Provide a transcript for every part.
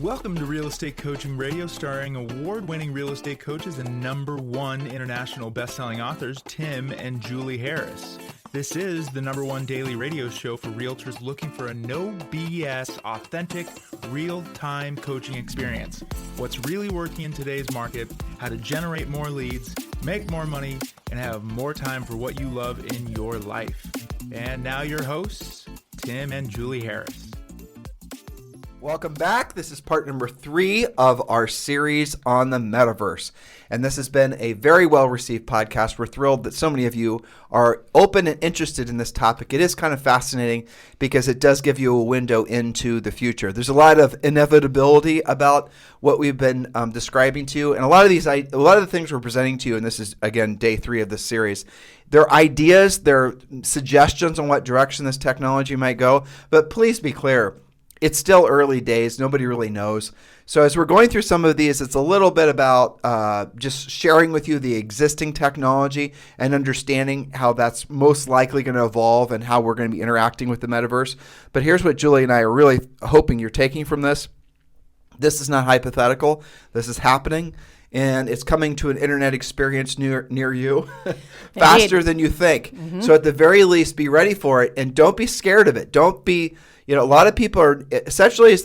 Welcome to Real Estate Coaching Radio, starring award-winning real estate coaches and #1 international best-selling authors, Tim and Julie Harris. This is the #1 daily radio show for realtors looking for a no BS, authentic, real-time coaching experience. What's really working in today's market, how to generate more leads, make more money, and have more time for what you love in your life. And now your hosts, Tim and Julie Harris. Welcome back. This is part number 3 of our series on the Metaverse. And this has been a very well-received podcast. We're thrilled that so many of you are open and interested in this topic. It is kind of fascinating because it does give you a window into the future. There's a lot of inevitability about what we've been describing to you. And a lot of the things we're presenting to you, and this is, again, day 3 of this series, they're ideas, they're suggestions on what direction this technology might go. But please be clear. It's still early days. Nobody really knows. So as we're going through some of these, it's a little bit about just sharing with you the existing technology and understanding how that's most likely going to evolve and how we're going to be interacting with the metaverse. But here's what Julie and I are really hoping you're taking from this. This is not hypothetical. This is happening. And it's coming to an internet experience near you faster than you think. Mm-hmm. So at the very least, be ready for it and don't be scared of it. Don't be, a lot of people are essentially,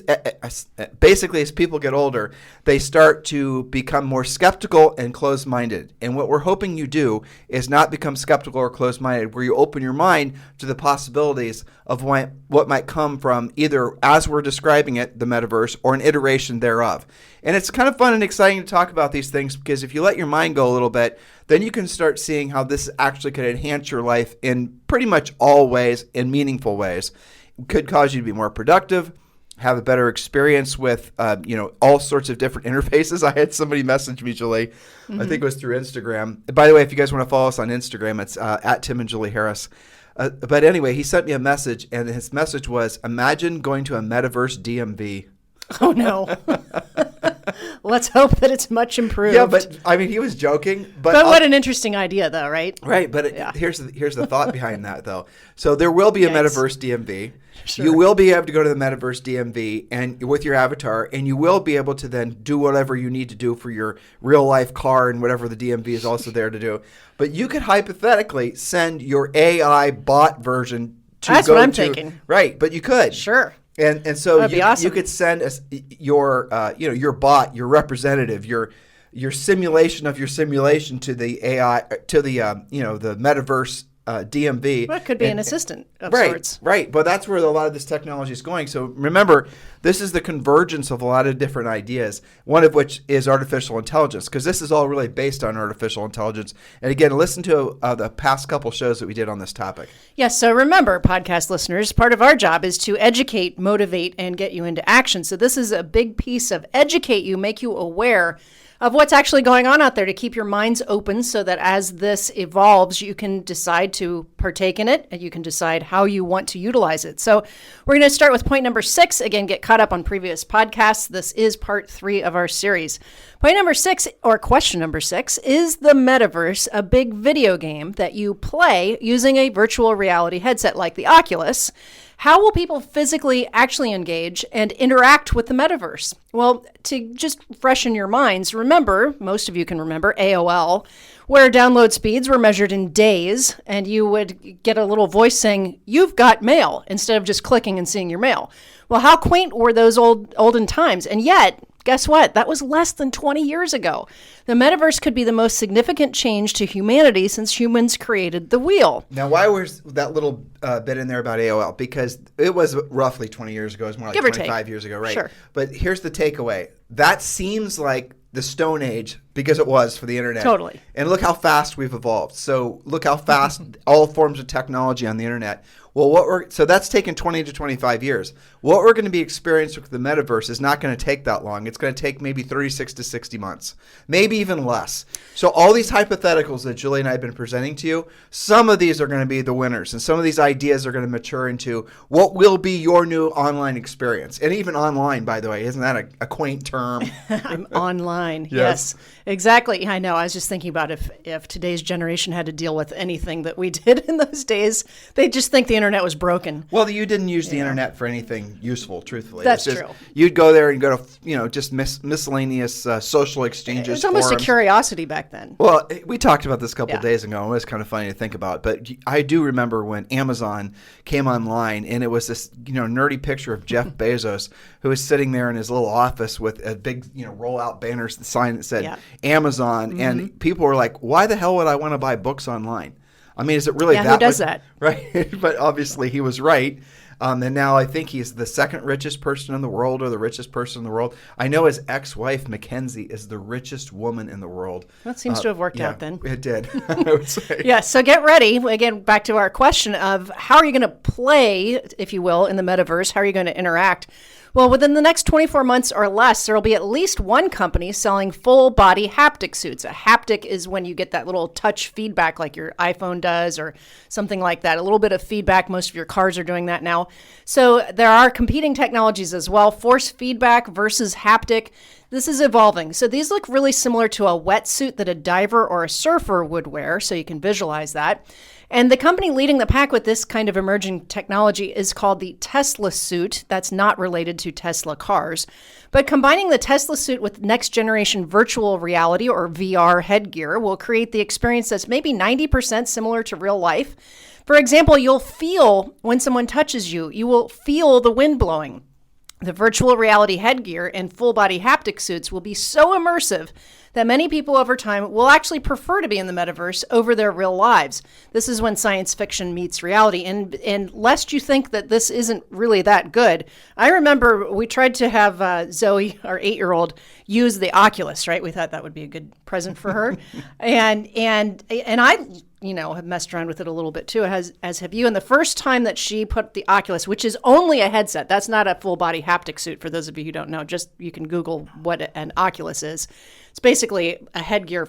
basically as people get older, they start to become more skeptical and closed-minded. And what we're hoping you do is not become skeptical or closed-minded, where you open your mind to the possibilities of what might come from either, as we're describing it, the metaverse, or an iteration thereof. And it's kind of fun and exciting to talk about these things because if you let your mind go a little bit, then you can start seeing how this actually could enhance your life in pretty much all ways, in meaningful ways. It could cause you to be more productive, have a better experience with, all sorts of different interfaces. I had somebody message me, Julie, I think it was through Instagram. By the way, if you guys want to follow us on Instagram, it's at Tim and Julie Harris. But anyway, he sent me a message, and his message was, imagine going to a Metaverse DMV. Oh, no. Let's hope that it's much improved. Yeah, but I mean, he was joking. But what an interesting idea, though, right? Right, but here's the thought behind that, though. So there will be a Metaverse DMV. Sure. You will be able to go to the Metaverse DMV and with your avatar, and you will be able to then do whatever you need to do for your real life car and whatever the DMV is also there to do. But you could hypothetically send your AI bot version to That's what I'm thinking. Right, but you could. Sure. And so That'd be awesome. You could send us your bot, your representative, your simulation of your simulation to the AI, to the the Metaverse DMV. Well, it could be an assistant of sorts. Right. But that's where a lot of this technology is going. So remember, this is the convergence of a lot of different ideas, one of which is artificial intelligence, because this is all really based on artificial intelligence. And again, listen to the past couple shows that we did on this topic. Yes. So remember, podcast listeners, part of our job is to educate, motivate, and get you into action. So this is a big piece of educate you, make you aware of what's actually going on out there to keep your minds open so that as this evolves, you can decide to partake in it and you can decide how you want to utilize it. So we're going to start with point number 6. Again, get caught up on previous podcasts. This is part 3 of our series. Point number 6, or question number 6, is the Metaverse a big video game that you play using a virtual reality headset like the Oculus? How will people physically actually engage and interact with the metaverse? Well, to just freshen your minds, remember, most of you can remember AOL, where download speeds were measured in days, and you would get a little voice saying, "You've got mail," instead of just clicking and seeing your mail. Well, how quaint were those olden times? And yet, guess what? That was less than 20 years ago. The metaverse could be the most significant change to humanity since humans created the wheel. Now, why was that little bit in there about AOL? Because it was roughly 20 years ago. It was more like 25 years ago, right? Sure. But here's the takeaway. That seems like the Stone Age, because it was for the internet. Totally. And look how fast we've evolved. So look how fast all forms of technology on the internet. Well, so that's taken 20 to 25 years. What we're going to be experiencing with the metaverse is not going to take that long. It's going to take maybe 36 to 60 months, maybe even less. So all these hypotheticals that Julie and I have been presenting to you, some of these are going to be the winners, and some of these ideas are going to mature into what will be your new online experience. And even online, by the way, isn't that a quaint term? I'm online, Yes. Exactly. I know. I was just thinking about if today's generation had to deal with anything that we did in those days, they'd just think the internet was broken. Well, you didn't use the internet for anything useful, truthfully. That's It's just, true. You'd go there and go to, just miscellaneous social exchanges. It was almost forums. a curiosity back then. Well, we talked about this a couple Yeah. of days ago. It was kind of funny to think about. But I do remember when Amazon came online, and it was this, nerdy picture of Jeff Bezos, who was sitting there in his little office with a big, roll-out banner sign that said Amazon. And people were like, why the hell would I want to buy books online? I mean, is it really that? Who does that? Right. But obviously he was right. And now I think he's the second richest person in the world, or the richest person in the world. I know his ex-wife, Mackenzie, is the richest woman in the world. That seems to have worked out then. It did, I would say. Yeah, so get ready. Again, back to our question of how are you going to play, if you will, in the metaverse? How are you going to interact? Well, within the next 24 months or less, there will be at least one company selling full-body haptic suits. A haptic is when you get that little touch feedback like your iPhone does or something like that. A little bit of feedback. Most of your cars are doing that now. So there are competing technologies as well. Force feedback versus haptic. This is evolving. So these look really similar to a wetsuit that a diver or a surfer would wear, so you can visualize that. And the company leading the pack with this kind of emerging technology is called the TeslaSuit. That's not related to Tesla cars. But combining the TeslaSuit with next generation virtual reality or VR headgear will create the experience that's maybe 90% similar to real life. For example, you'll feel when someone touches you, you will feel the wind blowing. The virtual reality headgear and full-body haptic suits will be so immersive that many people over time will actually prefer to be in the metaverse over their real lives. This is when science fiction meets reality. And lest you think that this isn't really that good, I remember we tried to have Zoe, our 8-year-old, use the Oculus, right? We thought that would be a good present for her. and I have messed around with it a little bit too, as have you. And the first time that she put the Oculus, which is only a headset, that's not a full body haptic suit for those of you who don't know, just you can Google what an Oculus is. It's basically a headgear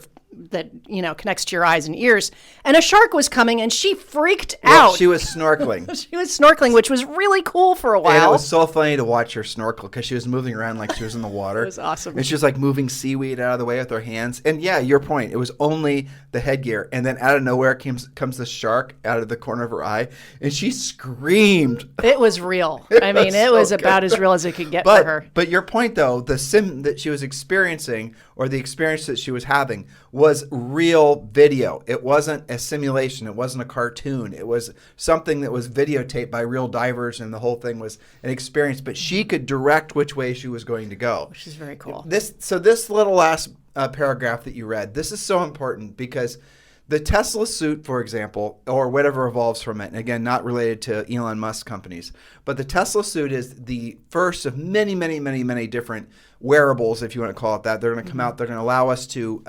that, connects to your eyes and ears. And a shark was coming and she freaked out. She was snorkeling. She was snorkeling, which was really cool for a while. And it was so funny to watch her snorkel because she was moving around like she was in the water. It was awesome. And she was like moving seaweed out of the way with her hands. And yeah, your point. It was only the headgear. And then out of nowhere comes the shark out of the corner of her eye. And she screamed. It was real. It was about as real as it could get for her. But your point, though, the sim that she was experiencing, or the experience that she was having, was real video. It wasn't a simulation. It wasn't a cartoon. It was something that was videotaped by real divers, and the whole thing was an experience. But she could direct which way she was going to go. Which is very cool. This little last paragraph that you read, this is so important because the TeslaSuit, for example, or whatever evolves from it, and again, not related to Elon Musk companies, but the TeslaSuit is the first of many, many, many, many different wearables, if you want to call it that. They're going to come out. They're going to allow us to,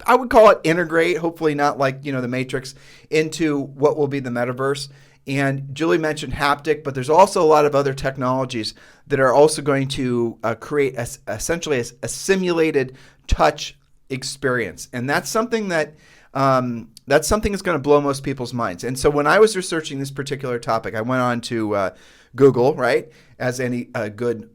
I would call it integrate, hopefully not like, the Matrix, into what will be the metaverse. And Julie mentioned haptic, but there's also a lot of other technologies that are also going to create essentially a simulated touch experience. And that's something that's going to blow most people's minds. And so when I was researching this particular topic, I went on to Google, right, as any good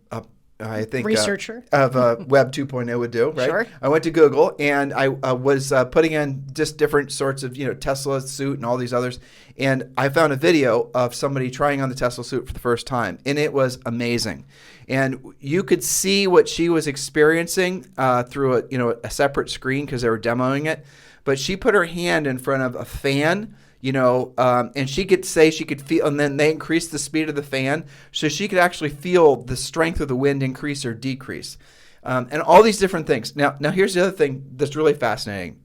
researcher of Web 2.0 would do, right? Sure. I went to Google and I was putting in just different sorts of, TeslaSuit and all these others. And I found a video of somebody trying on the TeslaSuit for the first time. And it was amazing. And you could see what she was experiencing through a separate screen because they were demoing it. But she put her hand in front of a fan, and she could feel, and then they increased the speed of the fan so she could actually feel the strength of the wind increase or decrease, and all these different things. Now here's the other thing that's really fascinating.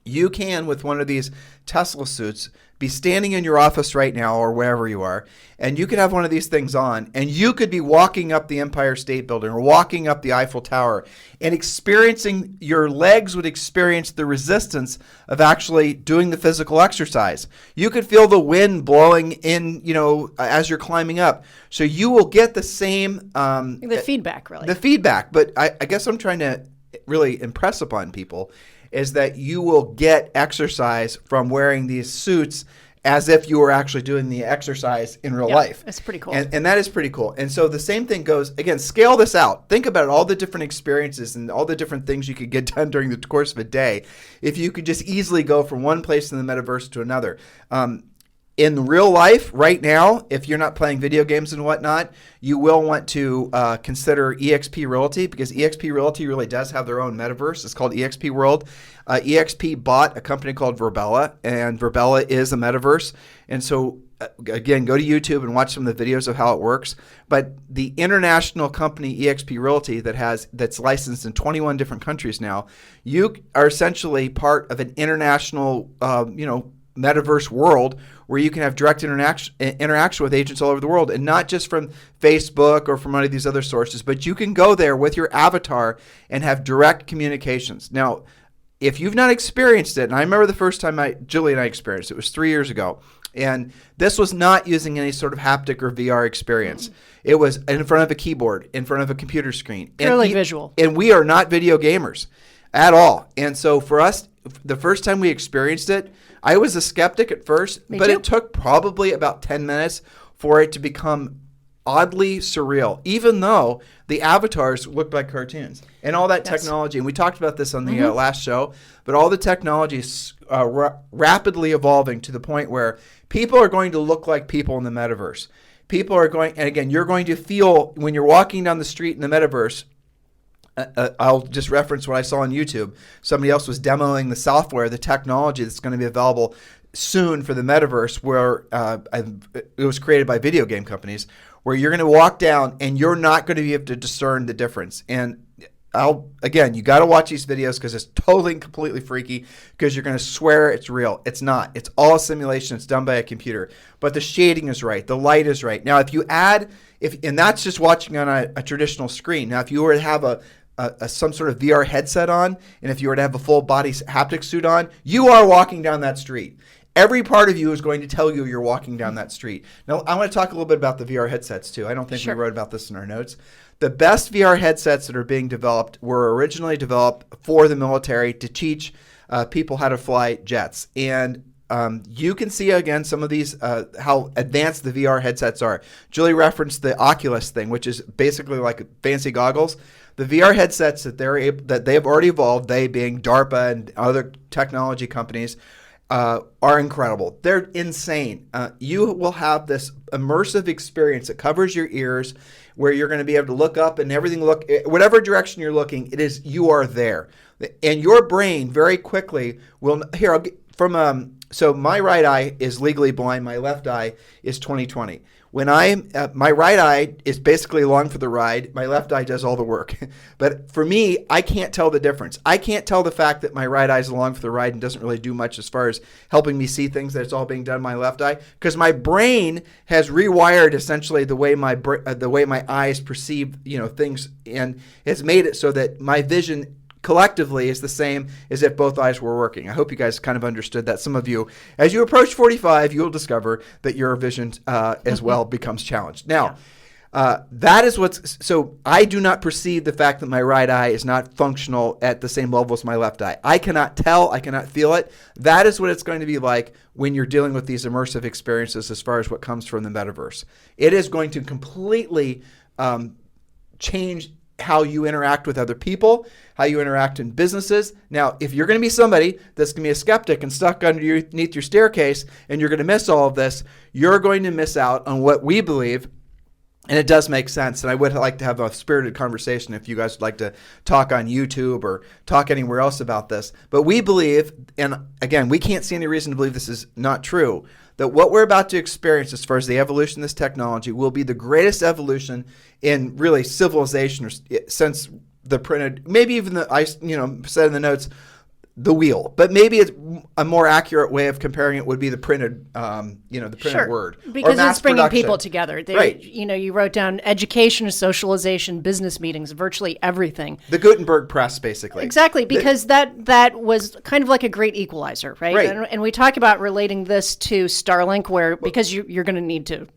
You can, with one of these Tesla suits, be standing in your office right now or wherever you are, and you could have one of these things on, and you could be walking up the Empire State Building or walking up the Eiffel Tower and experiencing, your legs would experience the resistance of actually doing the physical exercise. You could feel the wind blowing in, as you're climbing up. So you will get the same... the feedback, really. The feedback. But I guess I'm trying to really impress upon people is that you will get exercise from wearing these suits as if you were actually doing the exercise in real life. That's pretty cool. And that is pretty cool. And so the same thing goes, again, scale this out. Think about it, all the different experiences and all the different things you could get done during the course of a day if you could just easily go from one place in the metaverse to another. In real life, right now, if you're not playing video games and whatnot, you will want to consider eXp Realty, because eXp Realty really does have their own metaverse. It's called eXp World. eXp bought a company called Verbella, and Verbella is a metaverse. And so, again, go to YouTube and watch some of the videos of how it works. But the international company eXp Realty that's licensed in 21 different countries now, you are essentially part of an international, metaverse world where you can have direct interaction with agents all over the world, and not just from Facebook or from one of these other sources, but you can go there with your avatar and have direct communications. Now, if you've not experienced it, and I remember the first time Julie and I experienced it was 3 years ago, and this was not using any sort of haptic or VR experience. It was in front of a keyboard, in front of a computer screen. Purely visual. And we are not video gamers at all. And so for us, the first time we experienced it, I was a skeptic at first, but it took probably about 10 minutes for it to become oddly surreal, even though the avatars looked like cartoons and all that technology. And we talked about this on the last show, but all the technology is rapidly evolving to the point where people are going to look like people in the metaverse. People are going, and again, you're going to feel when you're walking down the street in the metaverse. I'll just reference what I saw on YouTube. Somebody else was demoing the software, the technology that's going to be available soon for the metaverse, where it was created by video game companies, where you're going to walk down and you're not going to be able to discern the difference. And you got to watch these videos because it's totally and completely freaky, because you're going to swear it's real. It's not. It's all a simulation. It's done by a computer. But the shading is right. The light is right. Now, if you add, and that's just watching on a traditional screen. Now, if you were to have some sort of VR headset on, and if you were to have a full body haptic suit on, you are walking down that street. Every part of you is going to tell you you're walking down that street. Now, I want to talk a little bit about the VR headsets too. I don't think we wrote about this in our notes. The best VR headsets that are being developed were originally developed for the military to teach people how to fly jets. And you can see, again, some of these, how advanced the VR headsets are. Julie referenced the Oculus thing, which is basically like fancy goggles. The VR headsets that they have already evolved, they being DARPA and other technology companies, are incredible. They're insane. You will have this immersive experience that covers your ears, where you're going to be able to look up and everything whatever direction you're looking, you are there. And your brain very quickly will, so my right eye is legally blind. My left eye is 20/20. When my right eye is basically along for the ride, my left eye does all the work. But for me, I can't tell the difference. I can't tell the fact that my right eye is along for the ride and doesn't really do much as far as helping me see things, that it's all being done in my left eye, because my brain has rewired essentially the way my eyes perceive things, and it's made it so that my vision collectively is the same as if both eyes were working. I hope you guys kind of understood that. Some of you, as you approach 45, you'll discover that your vision as well becomes challenged. Now, that is so I do not perceive the fact that my right eye is not functional at the same level as my left eye. I cannot tell, I cannot feel it. That is what it's going to be like when you're dealing with these immersive experiences as far as what comes from the metaverse. It is going to completely change how you interact with other people, how you interact in businesses. Now, if you're going to be somebody that's going to be a skeptic and stuck underneath your staircase and you're going to miss all of this, you're going to miss out on what we believe. And it does make sense. And I would like to have a spirited conversation if you guys would like to talk on YouTube or talk anywhere else about this. But we believe, and again, we can't see any reason to believe this is not true, that what we're about to experience as far as the evolution of this technology will be the greatest evolution in really civilization since the printed, maybe even I said in the notes, the wheel, but maybe it's a more accurate way of comparing it would be the printed, the printed word. Because or mass it's bringing production. people together. Right. You wrote down education, socialization, business meetings, virtually everything. The Gutenberg press, basically. Exactly, because that was kind of like a great equalizer, right? Right. And we talk about relating this to Starlink, because you're going to need to,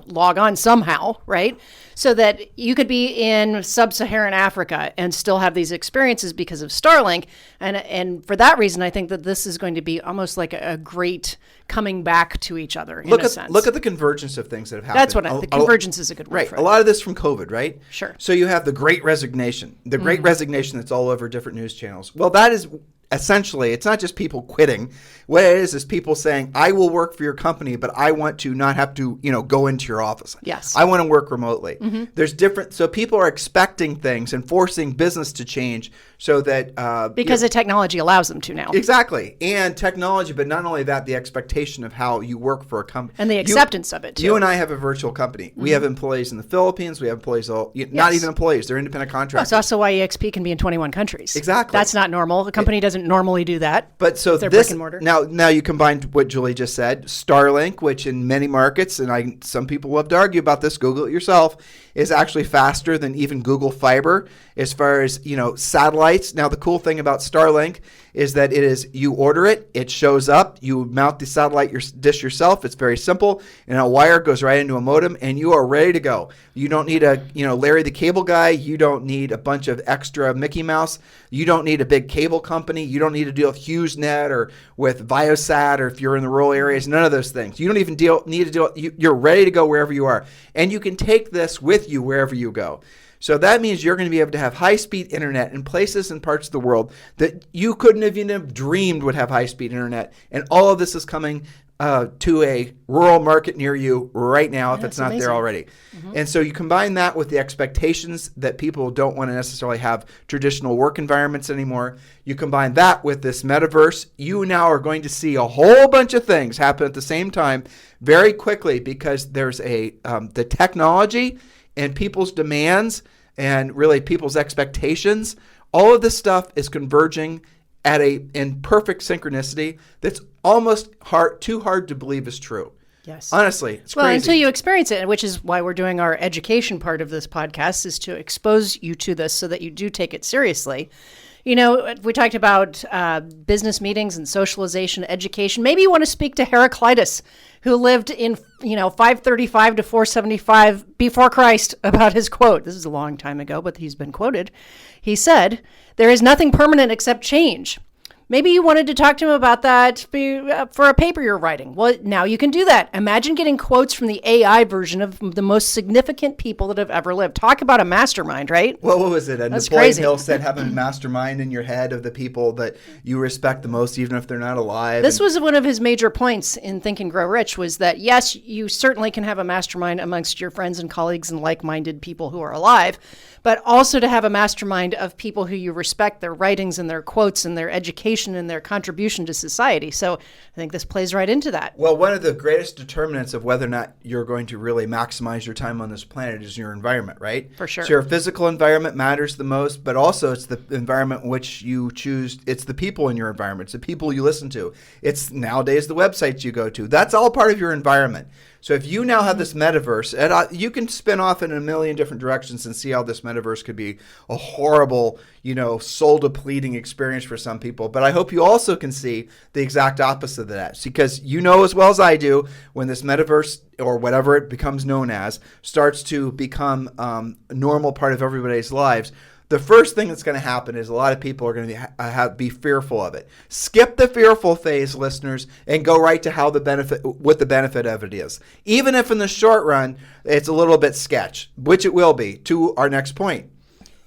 log on somehow, right? So that you could be in sub-Saharan Africa and still have these experiences because of Starlink. And for that reason, I think that this is going to be almost like a great coming back to each other in a sense. Look at the convergence of things that have happened. That's what the convergence is a good word right. for A it. lot of this from COVID, right? Sure. So you have the Great Resignation, that's all over different news channels. Well, that is essentially, it's not just people quitting. What it is people saying, I will work for your company, but I want to not have to, go into your office. Yes. I want to work remotely. There's so people are expecting things and forcing business to change so that... because the technology allows them to now. Exactly. And technology, but not only that, the expectation of how you work for a company. And the acceptance of it, too. You and I have a virtual company. We have employees in the Philippines. We have employees, not even employees. They're independent contractors. That's also why EXP can be in 21 countries. Exactly. That's not normal. A company doesn't normally do that. But so they're this, brick and mortar. now you combined what Julie just said, Starlink, which in many markets, and some people love to argue about this, Google it yourself, is actually faster than even Google Fiber as far as, satellites. Now, the cool thing about Starlink is that you order it, it shows up, you mount the satellite dish yourself. It's very simple, and a wire goes right into a modem, and you are ready to go. You don't need Larry the Cable Guy. You don't need a bunch of extra Mickey Mouse. You don't need a big cable company. You don't need to deal with HughesNet or with Viasat, or if you're in the rural areas, none of those things. You don't even need to deal. You're ready to go wherever you are, and you can take this with you wherever you go. So that means you're going to be able to have high-speed internet in places and parts of the world that you couldn't have even dreamed would have high-speed internet. And all of this is coming to a rural market near you right now, if it's not there already. And so you combine that with the expectations that people don't want to necessarily have traditional work environments anymore. You combine that with this metaverse. You now are going to see a whole bunch of things happen at the same time very quickly, because there's the technology and people's demands and really people's expectations. All of this stuff is converging in perfect synchronicity that's almost too hard to believe is true. Yes. Honestly, it's well, crazy. until you experience it, which is why we're doing our education part of this podcast, is to expose you to this so that you do take it seriously. We talked about business meetings and socialization, education. Maybe you want to speak to Heraclitus, who lived in 535 to 475 before Christ, about his quote. This is a long time ago, but he's been quoted. He said, "There is nothing permanent except change." Maybe you wanted to talk to him about that for a paper you're writing. Well, now you can do that. Imagine getting quotes from the AI version of the most significant people that have ever lived. Talk about a mastermind, right? Well, what was it? That's Napoleon crazy. Hill said, have a mastermind in your head of the people that you respect the most, even if they're not alive. This was one of his major points in Think and Grow Rich, was that, yes, you certainly can have a mastermind amongst your friends and colleagues and like-minded people who are alive, but also to have a mastermind of people who you respect, their writings and their quotes and their education and their contribution to society. So I think this plays right into that. Well, one of the greatest determinants of whether or not you're going to really maximize your time on this planet is your environment, right? For sure. So your physical environment matters the most, but also it's the environment in which you choose. It's the people in your environment. It's the people you listen to. It's nowadays the websites you go to. That's all part of your environment. So if you now have this metaverse, and you can spin off in a million different directions and see how this metaverse could be a horrible, soul-depleting experience for some people. But I hope you also can see the exact opposite of that. Because you know as well as I do, when this metaverse, or whatever it becomes known as, starts to become a normal part of everybody's lives, the first thing that's going to happen is a lot of people are going to be fearful of it. Skip the fearful phase, listeners, and go right to what the benefit of it is. Even if in the short run, it's a little bit sketch, which it will be, to our next point.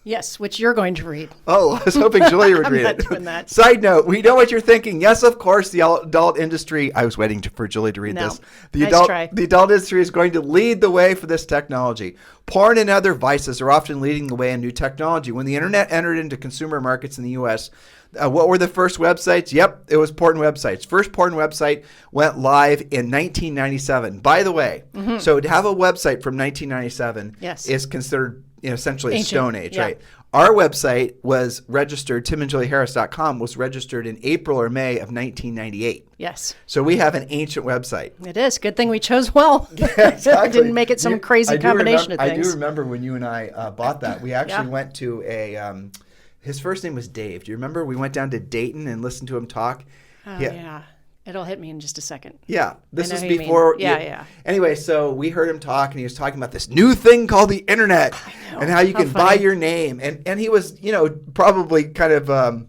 Yes, which you're going to read. Oh, I was hoping Julia would read it. I'm not doing that. Side note, we know what you're thinking. Yes, of course, the adult industry, I was waiting for Julia to read this. The adult industry is going to lead the way for this technology. Porn and other vices are often leading the way in new technology. When the internet entered into consumer markets in the U.S., what were the first websites? Yep, it was porn websites. First porn website went live in 1997. By the way, so to have a website from 1997 is considered essentially ancient. A Stone Age, right? Our website was registered, timandjulieharris.com was registered in April or May of 1998. Yes. So we have an ancient website. It is. Good thing we chose well. Yeah, exactly. Didn't make it some crazy combination of things. I do remember when you and I bought that. We actually went to his first name was Dave. Do you remember? We went down to Dayton and listened to him talk. Oh, yeah. It'll hit me in just a second. Yeah. This is who you before. mean. Yeah. Anyway, so we heard him talk, and he was talking about this new thing called the internet and how you can buy your name. And he was, probably kind of,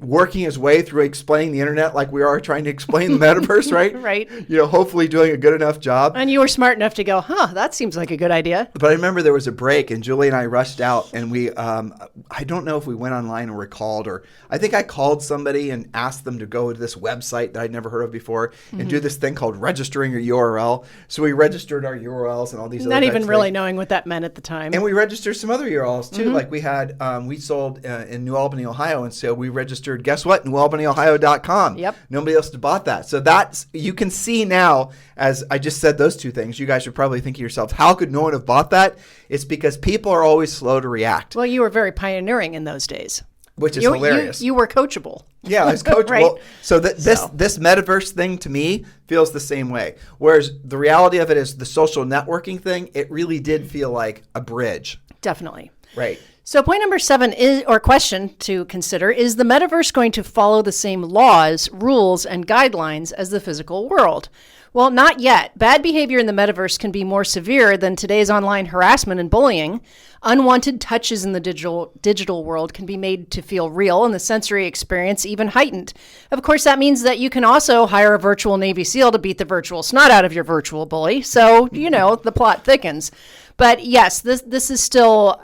working his way through explaining the internet like we are trying to explain the metaverse, right? Right. Hopefully doing a good enough job. And you were smart enough to go, that seems like a good idea. But I remember there was a break, and Julie and I rushed out, and we, I don't know if we went online or were called, or I think I called somebody and asked them to go to this website that I'd never heard of before and do this thing called registering your URL. So we registered our URLs and all these other Not even types of really things. knowing what that meant at the time. And we registered some other URLs too. Like we had, we sold in New Albany, Ohio, and so we registered, guess what? NewAlbanyOhio.com. Yep. Nobody else had bought that. So you can see now, as I just said those two things, you guys should probably think to yourselves, how could no one have bought that? It's because people are always slow to react. Well, you were very pioneering in those days. Which is hilarious. You were coachable. Yeah, I was coachable. Right. So this metaverse thing to me feels the same way. Whereas the reality of it is the social networking thing, it really did feel like a bridge. Definitely. Right. So point number 7 is, or question to consider, is the metaverse going to follow the same laws, rules, and guidelines as the physical world? Well, not yet. Bad behavior in the metaverse can be more severe than today's online harassment and bullying. Unwanted touches in the digital world can be made to feel real and the sensory experience even heightened. Of course, that means that you can also hire a virtual Navy SEAL to beat the virtual snot out of your virtual bully. So, the plot thickens. But yes, this is still,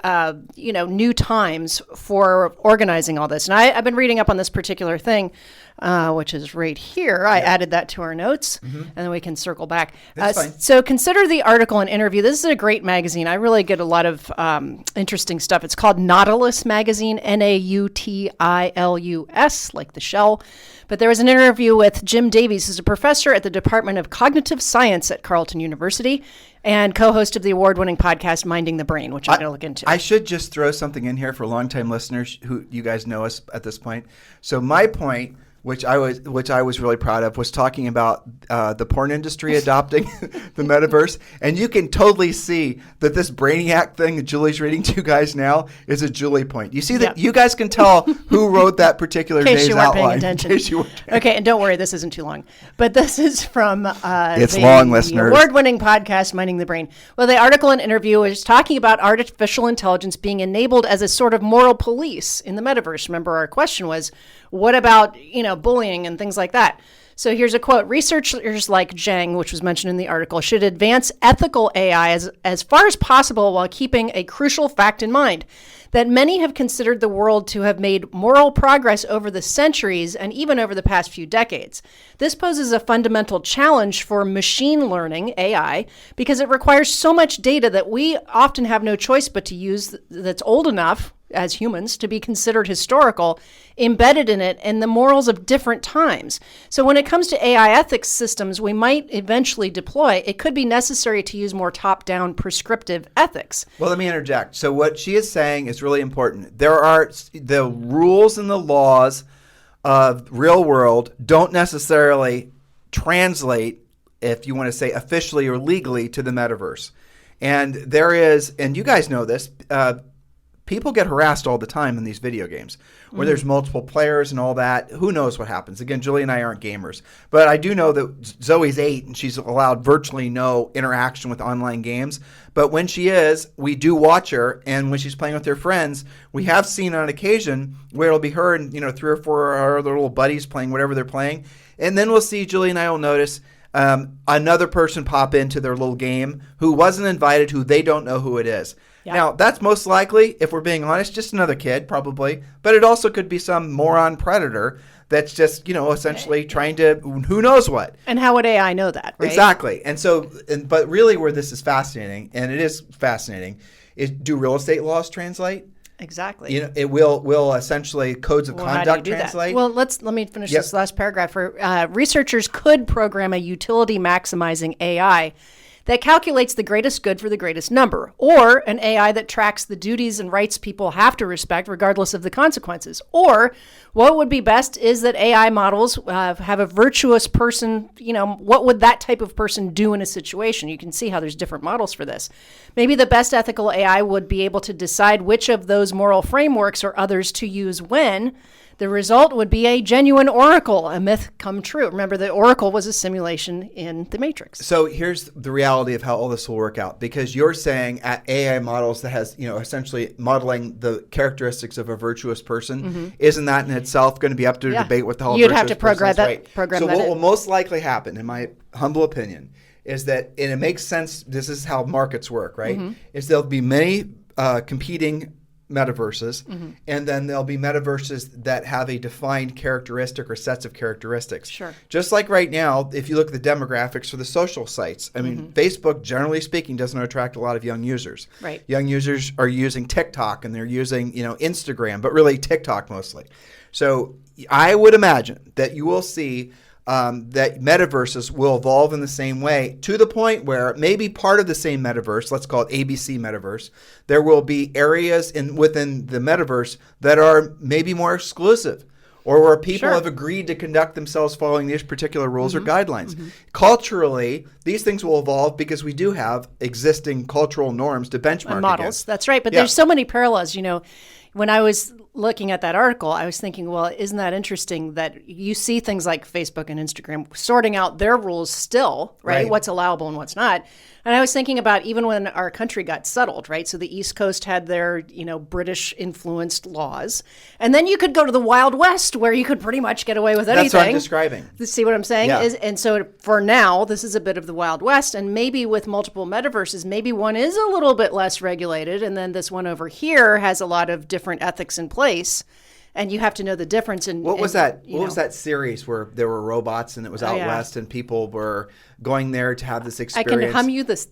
new times for organizing all this. And I've been reading up on this particular thing, which is right here. I added that to our notes, and then we can circle back. That's fine. So consider the article and interview. This is a great magazine. I really get a lot of interesting stuff. It's called Nautilus Magazine, Nautilus, like the shell. But there was an interview with Jim Davies, who's a professor at the Department of Cognitive Science at Carleton University and co-host of the award-winning podcast Minding the Brain, which I'm going to look into. I should just throw something in here for longtime listeners who you guys know us at this point. So my point, which I was really proud of, was talking about the porn industry adopting the metaverse. And you can totally see that this Brainiac thing that Julie's reading to you guys now is a Julie point. You see that you guys can tell who wrote that particular day's outline. In case you weren't paying attention. Okay, and don't worry, this isn't too long. But this is from it's long, listeners. The award-winning podcast, Minding the Brain. Well, the article and interview is talking about artificial intelligence being enabled as a sort of moral police in the metaverse. Remember, our question was, what about, bullying and things like that? So here's a quote. Researchers like Zhang, which was mentioned in the article, should advance ethical AI as far as possible while keeping a crucial fact in mind, that many have considered the world to have made moral progress over the centuries and even over the past few decades. This poses a fundamental challenge for machine learning, AI, because it requires so much data that we often have no choice but to use that's old enough as humans to be considered historical, embedded in it, and the morals of different times. So when it comes to AI ethics systems we might eventually deploy, it could be necessary to use more top-down prescriptive ethics. Well, let me interject. So what she is saying is really important. There are the rules and the laws of real world don't necessarily translate, if you want to say officially or legally, to the metaverse. And there is, and you guys know this, people get harassed all the time in these video games where there's multiple players and all that. Who knows what happens? Again, Julie and I aren't gamers. But I do know that Zoe's 8 and she's allowed virtually no interaction with online games. But when she is, we do watch her. And when she's playing with her friends, we have seen on occasion where it'll be her and 3 or 4 of our other little buddies playing whatever they're playing. And then we'll see, Julie and I will notice another person pop into their little game who wasn't invited, who they don't know who it is. Yeah. Now, that's most likely, if we're being honest, just another kid, probably. But it also could be some moron predator that's just, essentially trying to, who knows what. And how would AI know that, right? Exactly. And so, but really where this is fascinating, and it is fascinating, is do real estate laws translate? Exactly. It will essentially codes of conduct translate. That? Well, let me finish this last paragraph. Researchers could program a utility maximizing AI that calculates the greatest good for the greatest number, or an AI that tracks the duties and rights people have to respect regardless of the consequences. Or what would be best is that AI models have a virtuous person, what would that type of person do in a situation? You can see how there's different models for this. Maybe the best ethical AI would be able to decide which of those moral frameworks or others to use when. The result would be a genuine oracle, a myth come true. Remember, the oracle was a simulation in the Matrix. So here's the reality of how all this will work out, because you're saying at AI models that has, essentially modeling the characteristics of a virtuous person, isn't that in itself going to be up to debate what the whole You'd virtuous have to program person is? that. Program so that what will most likely happen, in my humble opinion, is that, and it makes sense, this is how markets work, right? Is there'll be many competing metaverses, and then there'll be metaverses that have a defined characteristic or sets of characteristics. Sure. Just like right now, if you look at the demographics for the social sites, I mean, Facebook, generally speaking, doesn't attract a lot of young users. Right. Young users are using TikTok and they're using, Instagram, but really TikTok mostly. So I would imagine that you will see that metaverses will evolve in the same way, to the point where maybe part of the same metaverse, let's call it ABC metaverse, there will be areas within the metaverse that are maybe more exclusive, or where people have agreed to conduct themselves following these particular rules or guidelines. Culturally, these things will evolve because we do have existing cultural norms to benchmark Models. against. That's right. But there's so many parallels. When I was looking at that article, I was thinking, well, isn't that interesting that you see things like Facebook and Instagram sorting out their rules still, right? What's allowable and what's not. And I was thinking about even when our country got settled, right? So the East Coast had their, British influenced laws. And then you could go to the Wild West where you could pretty much get away with anything. That's what I'm describing. See what I'm saying? Yeah. And so for now, this is a bit of the Wild West. And maybe with multiple metaverses, maybe one is a little bit less regulated. And then this one over here has a lot of different ethics in place. And you have to know the difference. What was that? What was that series where there were robots and it was out west and people were going there to have this experience? I can hum you this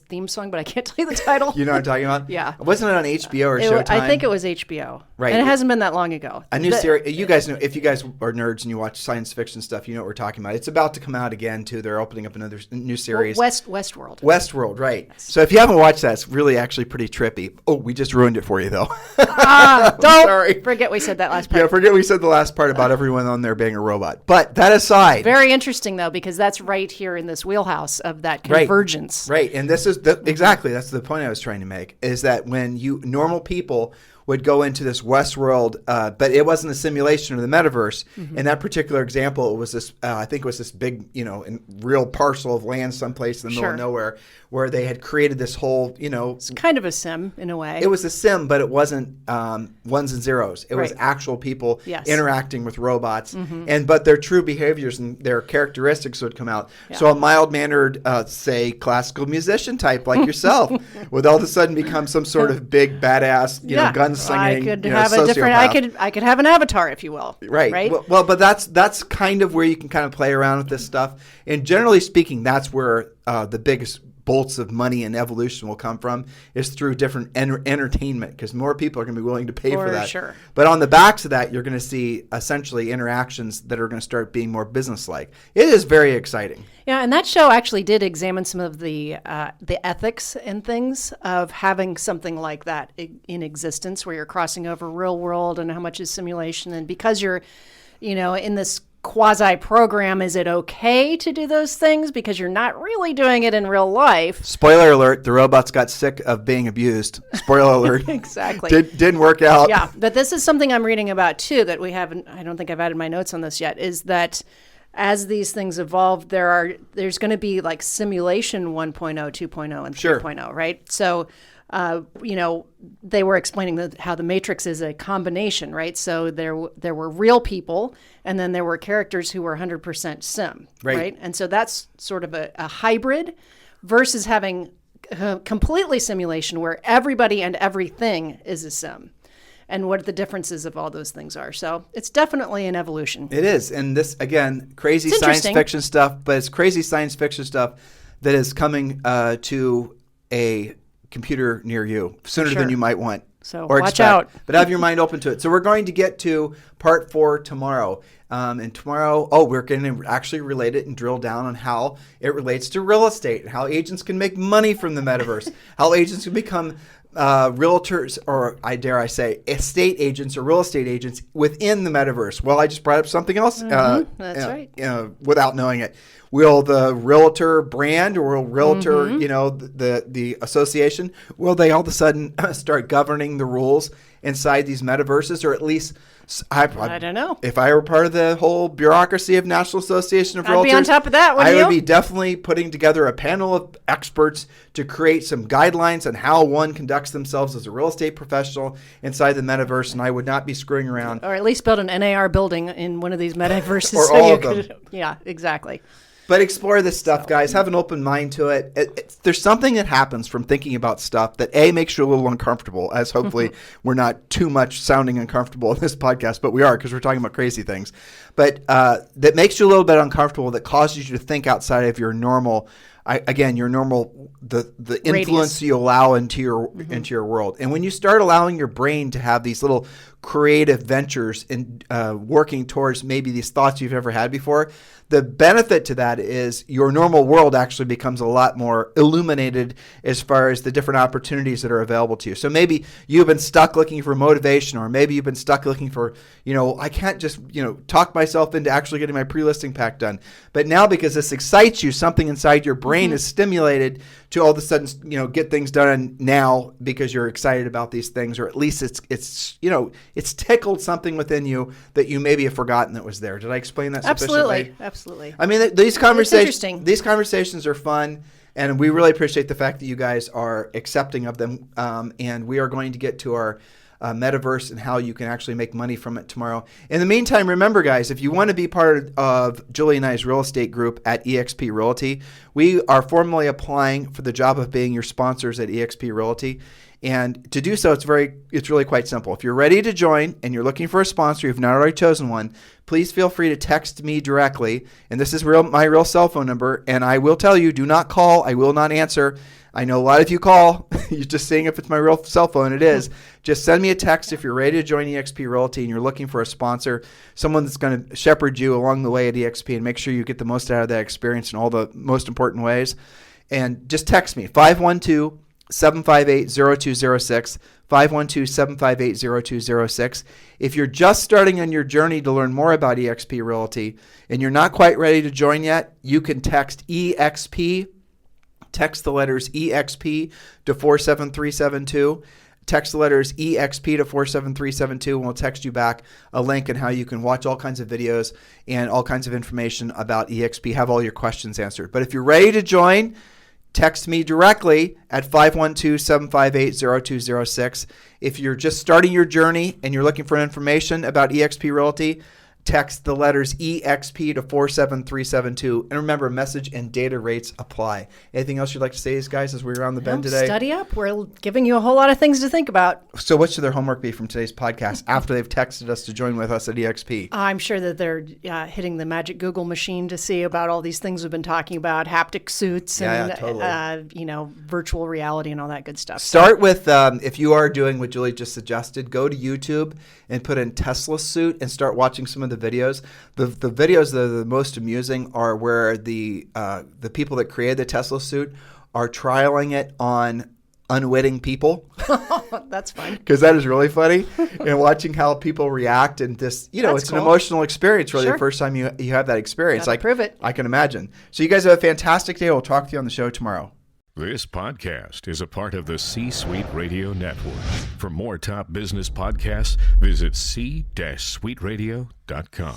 theme song, but I can't tell you the title. You know what I'm talking about? Yeah. Wasn't it on HBO or Showtime? I think it was HBO. Right. And it hasn't been that long ago. A new series. You guys know, if you guys are nerds and you watch science fiction stuff, you know what we're talking about. It's about to come out again too. They're opening up another new series. Westworld. Westworld, right. Yes. So if you haven't watched that, it's really actually pretty trippy. Oh, we just ruined it for you though. Don't forget we said that last part. Yeah, forget we said the last part about everyone on there being a robot. But that aside. Very interesting though, because that's right here in this wheelhouse of that convergence. Right. And this is exactly, that's the point I was trying to make, is that when normal people would go into this Westworld, but it wasn't a simulation of the metaverse. In that particular example, it was this, I think it was this big, real parcel of land someplace in the middle of nowhere where they had created this whole, It's kind of a sim in a way. It was a sim, but it wasn't ones and zeros. It was actual people interacting with robots, but their true behaviors and their characteristics would come out. Yeah. So a mild-mannered, say, classical musician type like yourself would all of a sudden become some sort of big badass, gunslinger. I could have a different. I could have an avatar, if you will. Right. Right. Well, but that's kind of where you can kind of play around with this stuff. And generally speaking, that's where the biggest bolts of money and evolution will come from, is through different entertainment, because more people are going to be willing to pay for that. Sure. But on the backs of that, you're going to see essentially interactions that are going to start being more business-like. It is very exciting. Yeah, and that show actually did examine some of the ethics and things of having something like that in existence, where you're crossing over real world and how much is simulation, and because you're, in this quasi-program, is it okay to do those things because you're not really doing it in real life? Spoiler alert, the robots got sick of being abused. Spoiler alert. Exactly. Didn't work out. Yeah, but this is something I'm reading about too that we haven't, I don't think I've added my notes on this yet, is that as these things evolve, there's going to be like simulation 1.0, 2.0, and 3.0, right? So they were explaining how the Matrix is a combination, right? So there were real people, and then there were characters who were 100% sim, right? And so that's sort of a hybrid versus having completely simulation where everybody and everything is a sim, and what the differences of all those things are. So it's definitely an evolution. It is. And this, again, crazy science fiction stuff, but it's crazy science fiction stuff that is coming to a computer near you sooner than you might want. So or watch expect, out. But have your mind open to it. So we're going to get to part 4 tomorrow. And tomorrow, we're going to actually relate it and drill down on how it relates to real estate, and how agents can make money from the metaverse, how agents can become realtors, or I dare I say, estate agents or real estate agents within the metaverse. Well, I just brought up something else That's right. without knowing it. Will the realtor brand or will realtor, the association, will they all of a sudden start governing the rules inside these metaverses, or at least I don't know. If I were part of the whole bureaucracy of National Association of Realtors, I'd be on top of that, wouldn't I you? would be definitely putting together a panel of experts to create some guidelines on how one conducts themselves as a real estate professional inside the metaverse, and I would not be screwing around. Or at least build an NAR building in one of these metaverses. Or all of them. Yeah, exactly. But explore this stuff, guys. Have an open mind to it. There's something that happens from thinking about stuff that, A, makes you a little uncomfortable, as hopefully we're not too much sounding uncomfortable in this podcast, but we are because we're talking about crazy things. But that makes you a little bit uncomfortable, that causes you to think outside of your normal, the influence you allow into your world. And when you start allowing your brain to have these little creative ventures and working towards maybe these thoughts you've never had before, the benefit to that is your normal world actually becomes a lot more illuminated as far as the different opportunities that are available to you. So maybe you've been stuck looking for motivation, or maybe you've been stuck looking for, I can't just, talk myself into actually getting my pre-listing pack done. But now, because this excites you, something inside your brain is stimulated to all of a sudden, get things done now because you're excited about these things, or at least it's tickled something within you that you maybe have forgotten that was there. Did I explain that sufficiently? Absolutely. I mean, these interesting. conversations are fun, and we really appreciate the fact that you guys are accepting of them. And we are going to get to our metaverse and how you can actually make money from it tomorrow. In the meantime, remember, guys, if you want to be part of Julie and I's real estate group at eXp Realty, we are formally applying for the job of being your sponsors at eXp Realty. And to do so, it's really quite simple. If you're ready to join and you're looking for a sponsor, you've not already chosen one, please feel free to text me directly. And this is my real cell phone number. And I will tell you, do not call. I will not answer. I know a lot of you call. You're just seeing if it's my real cell phone. It is. Just send me a text if you're ready to join eXp Realty and you're looking for a sponsor, someone that's going to shepherd you along the way at eXp and make sure you get the most out of that experience in all the most important ways. And just text me, 512-758-0206, 512-758-0206. If you're just starting on your journey to learn more about eXp Realty and you're not quite ready to join yet, you can text EXP, text the letters EXP to 47372. Text the letters EXP to 47372, and we'll text you back a link on how you can watch all kinds of videos and all kinds of information about eXp, have all your questions answered. But if you're ready to join, text me directly at 512-758-0206. If you're just starting your journey and you're looking for information about eXp Realty, text the letters EXP to 47372. And remember, message and data rates apply. Anything else you'd like to say, guys, as we're around the bend today? Study up. We're giving you a whole lot of things to think about. So what should their homework be from today's podcast after they've texted us to join with us at eXp? I'm sure that they're hitting the magic Google machine to see about all these things we've been talking about, haptic suits and totally. Virtual reality and all that good stuff. Start with, if you are doing what Julie just suggested, go to YouTube and put in TeslaSuit and start watching some of the videos. The videos that are the most amusing are where the people that created the TeslaSuit are trialing it on unwitting people. That's fun. Because that is really funny. And watching how people react, and this, That's it's cool. an emotional experience, really, Sure. the first time you have that experience. Gotta prove it. I can imagine. So you guys have a fantastic day. We'll talk to you on the show tomorrow. This podcast is a part of the C-Suite Radio Network. For more top business podcasts, visit c-suiteradio.com.